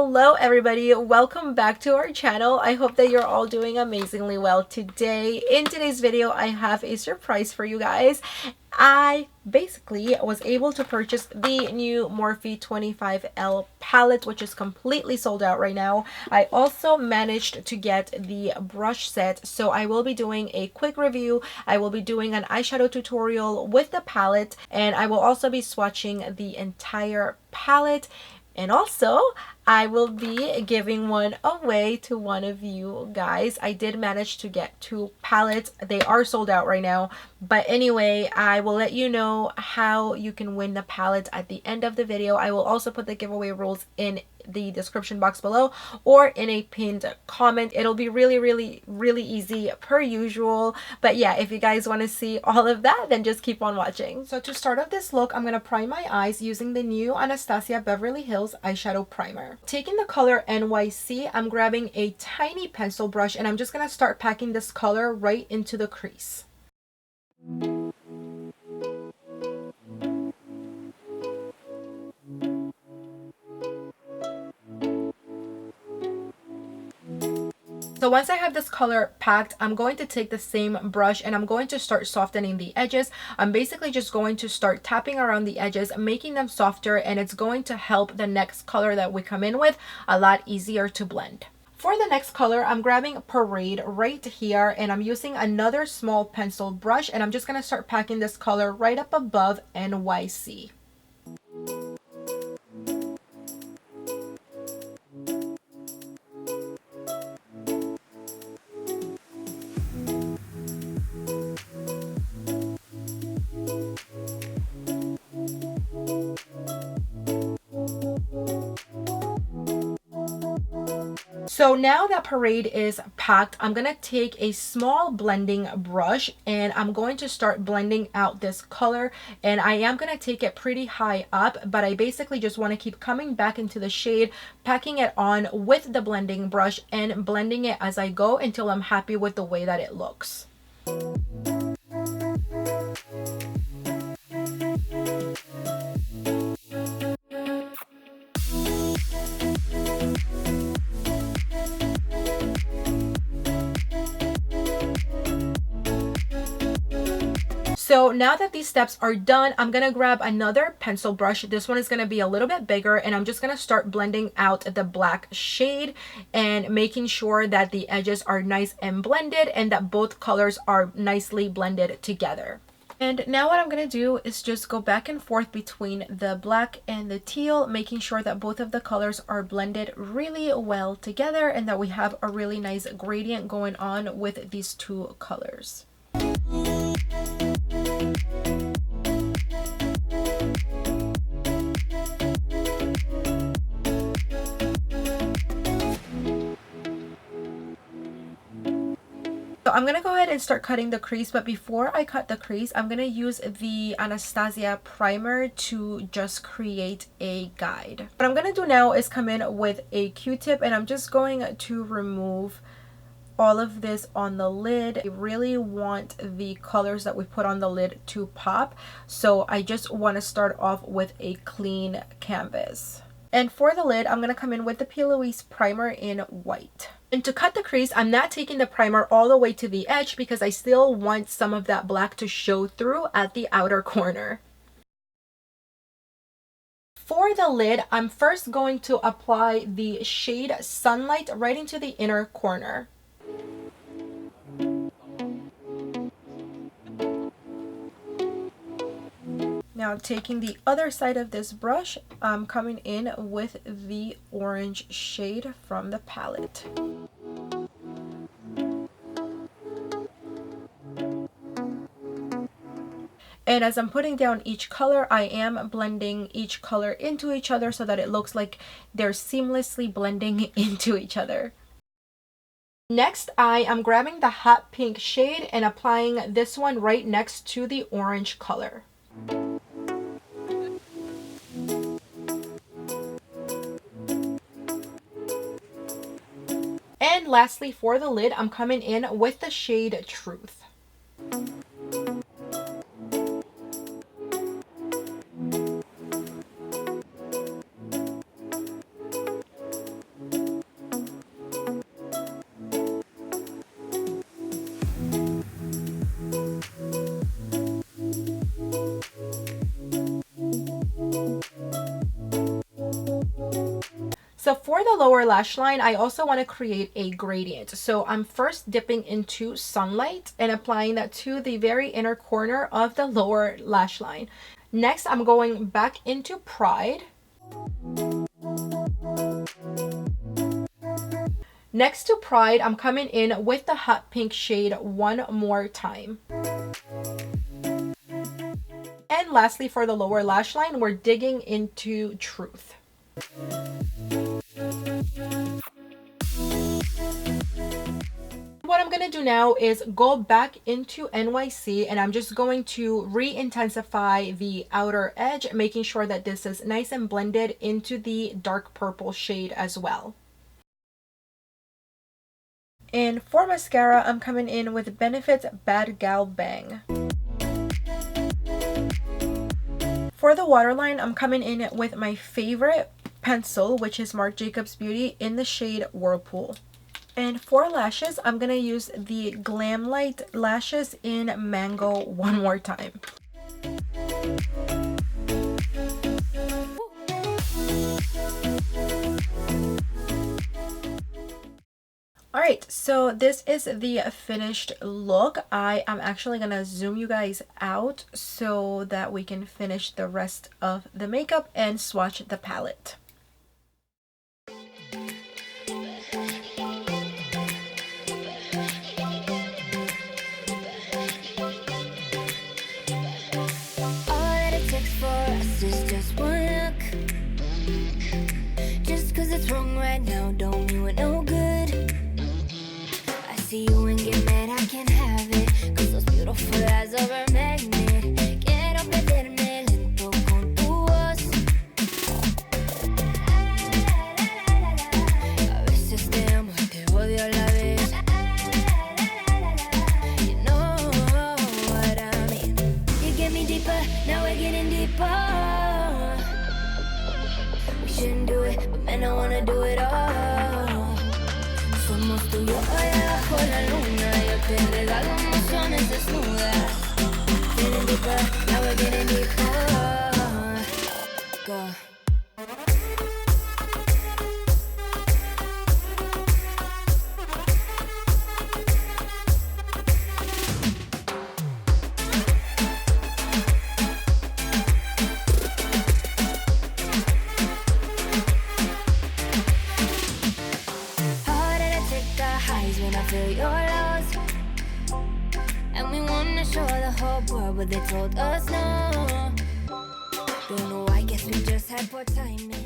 Hello everybody, welcome back to our channel. I hope that you're all doing amazingly well today. In today's video, I have a surprise for you guys. I basically was able to purchase the new Morphe 25L palette, which is completely sold out right now. I also managed to get the brush set, so I will be doing a quick review. I will be doing an eyeshadow tutorial with the palette, and I will also be swatching the entire palette. And also, I will be giving one away to one of you guys. I did manage to get 2 palettes. They are sold out right now. But anyway, I will let you know how you can win the palette at the end of the video. I will also put the giveaway rules in the description box below or in a pinned comment. It'll be really easy per usual. But yeah, if you guys want to see all of that, then just keep on watching. So to start off this look, I'm going to prime my eyes using the new Anastasia Beverly Hills eyeshadow primer. Taking the color NYC, I'm grabbing a tiny pencil brush and I'm just going to start packing this color right into the crease. So once I have this color packed, I'm going to take the same brush and I'm going to start softening the edges. I'm basically just going to start tapping around the edges, making them softer, and it's going to help the next color that we come in with a lot easier to blend. For the next color, I'm grabbing Parade right here and I'm using another small pencil brush and I'm just going to start packing this color right up above NYC. So now that Parade is packed, I'm going to take a small blending brush and I'm going to start blending out this color, and I am going to take it pretty high up, but I basically just want to keep coming back into the shade, packing it on with the blending brush and blending it as I go until I'm happy with the way that it looks. So now that these steps are done, I'm going to grab another pencil brush. This one is going to be a little bit bigger and I'm just going to start blending out the black shade and making sure that the edges are nice and blended and that both colors are nicely blended together. And now what I'm going to do is just go back and forth between the black and the teal, making sure that both of the colors are blended really well together and that we have a really nice gradient going on with these 2 colors. So I'm going to go ahead and start cutting the crease, but before I cut the crease, I'm going to use the Anastasia primer to just create a guide. What I'm going to do now is come in with a Q-tip and I'm just going to remove all of this on the lid. I really want the colors that we put on the lid to pop, so I just want to start off with a clean canvas. And for the lid, I'm going to come in with the P. Louise primer in white. And to cut the crease, I'm not taking the primer all the way to the edge because I still want some of that black to show through at the outer corner. For the lid, I'm first going to apply the shade Sunlight right into the inner corner. Now taking the other side of this brush, I'm coming in with the orange shade from the palette. And as I'm putting down each color, I am blending each color into each other so that it looks like they're seamlessly blending into each other. Next, I am grabbing the hot pink shade and applying this one right next to the orange color. And lastly, for the lid, I'm coming in with the shade Truth. So for the lower lash line, I also want to create a gradient. So I'm first dipping into Sunlight and applying that to the very inner corner of the lower lash line. Next, I'm going back into Pride. Next to Pride, I'm coming in with the hot pink shade one more time. And lastly, for the lower lash line, we're digging into Truth. What I'm going to do now is go back into NYC, and I'm just going to re-intensify the outer edge, making sure that this is nice and blended into the dark purple shade as well. And for mascara, I'm coming in with Benefit's Bad Gal Bang. For the waterline, I'm coming in with my favorite pencil, which is Marc Jacobs Beauty in the shade Whirlpool. And for lashes, I'm going to use the Glam Light lashes in Mango one more time. Alright, so this is the finished look. I am actually going to zoom you guys out so that we can finish the rest of the makeup and swatch the palette. Right now don't mean we're no good. I see you and get mad, I can't have it, cause those beautiful eyes are a magnet. Quiero perderme lento con tu voz. A veces te amo y te odio a la vez. You know what I mean. You get me deeper, now we're getting deeper. Shouldn't do it, but man, I wanna do it all. Somos tú y yo allá bajo la luna. Yo te regalo emociones desnudas. Getting deeper, now we're getting deeper. Go. Feel your loss, and we wanna show the whole world, but they told us no. Don't know, I guess we just had poor timing.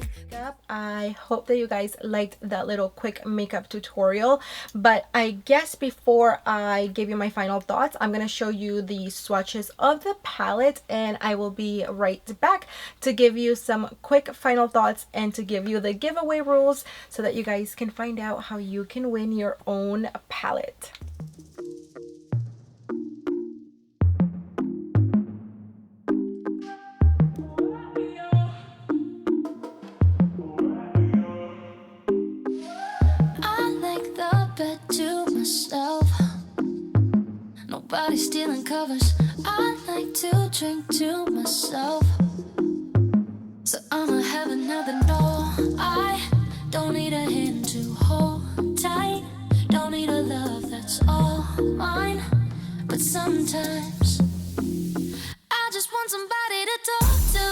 I hope that you guys liked that little quick makeup tutorial, but I guess before I give you my final thoughts, I'm going to show you the swatches of the palette, and I will be right back to give you some quick final thoughts and to give you the giveaway rules so that you guys can find out how you can win your own palette. Nobody's stealing covers. I like to drink to myself, so I'ma have another no. I don't need a hand to hold tight, don't need a love that's all mine, but sometimes I just want somebody to talk to,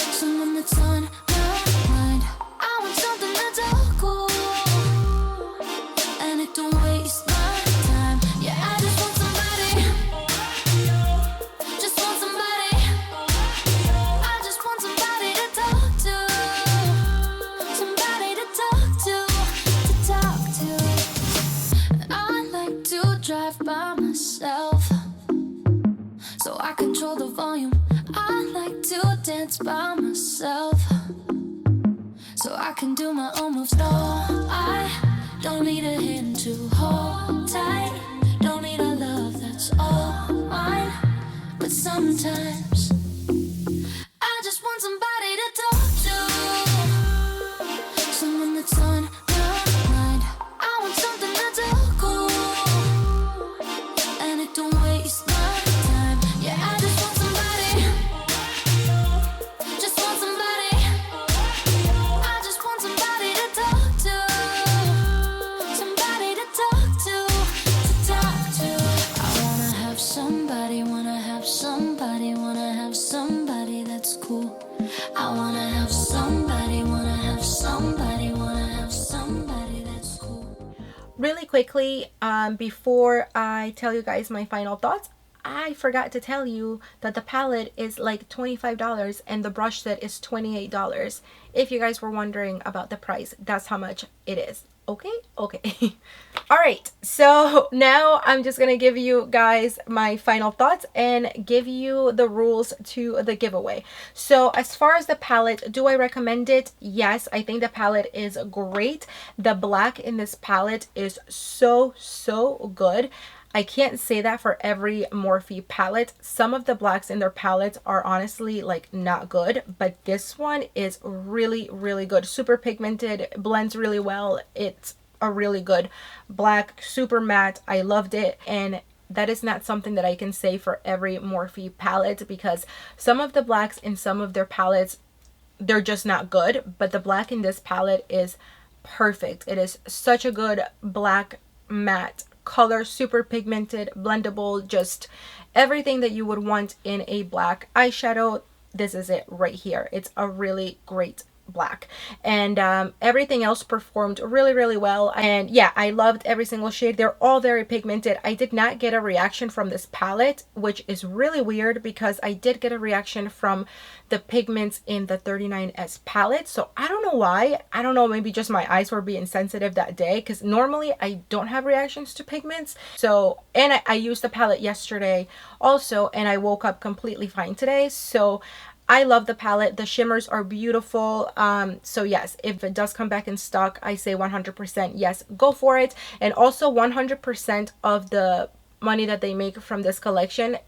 someone that's on my mind. I want something that's all cool, and it don't waste my time. Yeah, I just want somebody, just want somebody. I just want somebody to talk to, somebody to talk to. I like to drive by myself, so I control the volume. I like to dance by myself, so I can do my own moves. No, I don't need a hand to hold tight, don't need a love that's all mine, but sometimes I just want somebody to talk to, someone that's on my mind. I want something that's all cool, and it don't waste my time. Yeah, I just want somebody, just want somebody. I just really quickly, before I tell you guys my final thoughts, I forgot to tell you that the palette is like $25 and the brush set is $28. If you guys were wondering about the price, that's how much it is. Okay. All right, so now I'm just gonna give you guys my final thoughts and give you the rules to the giveaway. So as far as the palette, do I recommend it? Yes, I think the palette is great. The black in this palette is so good. I can't say that for every Morphe palette. Some of the blacks in their palettes are honestly like not good, but this one is really good. Super pigmented, blends really well. It's a really good black, super matte. I loved it, and that is not something that I can say for every Morphe palette, because some of the blacks in some of their palettes, they're just not good, but the black in this palette is perfect. It is such a good black matte color, super pigmented, blendable, just everything that you would want in a black eyeshadow. This is it right here. It's a really great black, and everything else performed really well. And yeah, I loved every single shade. They're all very pigmented. I did not get a reaction from this palette, which is really weird because I did get a reaction from the pigments in the 39S palette. So I don't know why. I don't know, maybe just my eyes were being sensitive that day, because normally I don't have reactions to pigments. So, and I used the palette yesterday also, and I woke up completely fine today. So I love the palette. The shimmers are beautiful. So yes, if it does come back in stock, I say 100% yes, go for it. And also 100% of the money that they make from this collection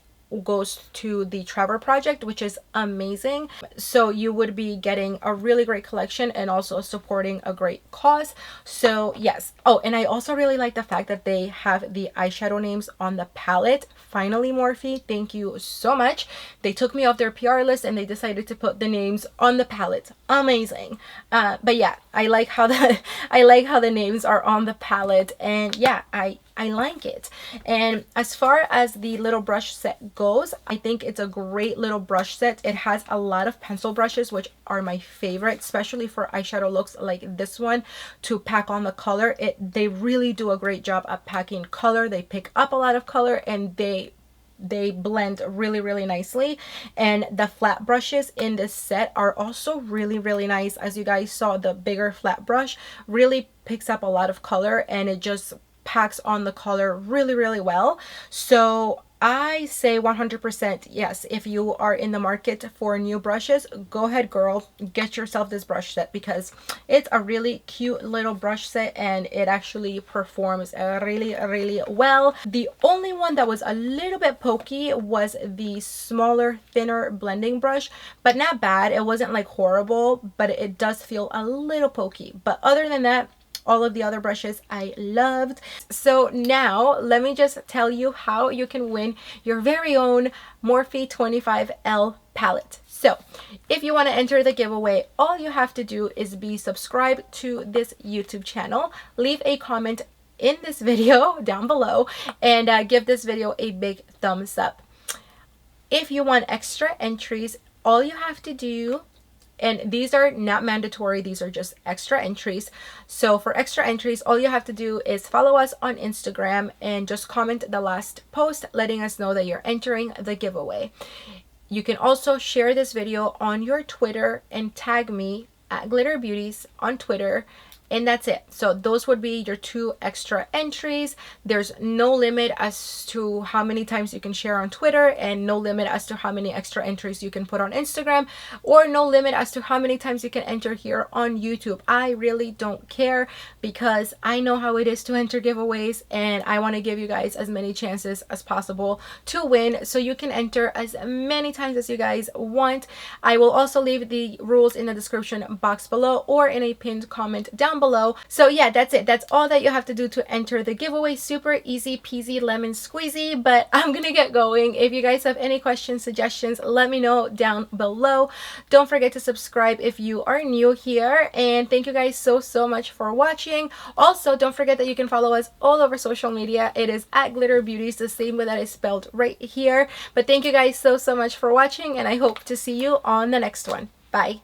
goes to the Trevor project, which is amazing. So you would be getting a really great collection and also supporting a great cause. So yes. Oh, and I also really like the fact that they have the eyeshadow names on the palette. Finally, Morphe, thank you so much. They took me off their PR list and they decided to put the names on the palette. Amazing. But yeah, I like how the names are on the palette, and yeah, I like it. And as far as the little brush set goes, I think it's a great little brush set. It has a lot of pencil brushes, which are my favorite, especially for eyeshadow looks like this one, to pack on the color. They really do a great job at packing color. They pick up a lot of color, and they blend really nicely. And the flat brushes in this set are also really nice. As you guys saw, the bigger flat brush really picks up a lot of color, and it just packs on the color really well. So I say 100% yes. If you are in the market for new brushes, go ahead girl, get yourself this brush set, because it's a really cute little brush set and it actually performs really well. The only one that was a little bit pokey was the smaller, thinner blending brush, but not bad. It wasn't like horrible, but it does feel a little pokey. But other than that, all of the other brushes I loved. So now let me just tell you how you can win your very own Morphe 25L palette. So if you want to enter the giveaway, all you have to do is be subscribed to this YouTube channel, leave a comment in this video down below, and give this video a big thumbs up. If you want extra entries, all you have to do, and these are not mandatory, these are just extra entries. So for extra entries, all you have to do is follow us on Instagram and just comment the last post letting us know that you're entering the giveaway. You can also share this video on your Twitter and tag me at Glitter Beauties on Twitter. And that's it. So those would be your 2 extra entries. There's no limit as to how many times you can share on Twitter, and no limit as to how many extra entries you can put on Instagram, or no limit as to how many times you can enter here on YouTube. I really don't care, because I know how it is to enter giveaways, and I want to give you guys as many chances as possible to win. So you can enter as many times as you guys want. I will also leave the rules in the description box below or in a pinned comment down below. So yeah, that's it. That's all that you have to do to enter the giveaway. Super easy peasy lemon squeezy. But I'm gonna get going. If you guys have any questions, suggestions, let me know down below. Don't forget to subscribe if you are new here, and thank you guys so much for watching. Also, don't forget that you can follow us all over social media. It is at Glitter Beauties, the same way that is spelled right here. But thank you guys so much for watching, and I hope to see you on the next one. Bye.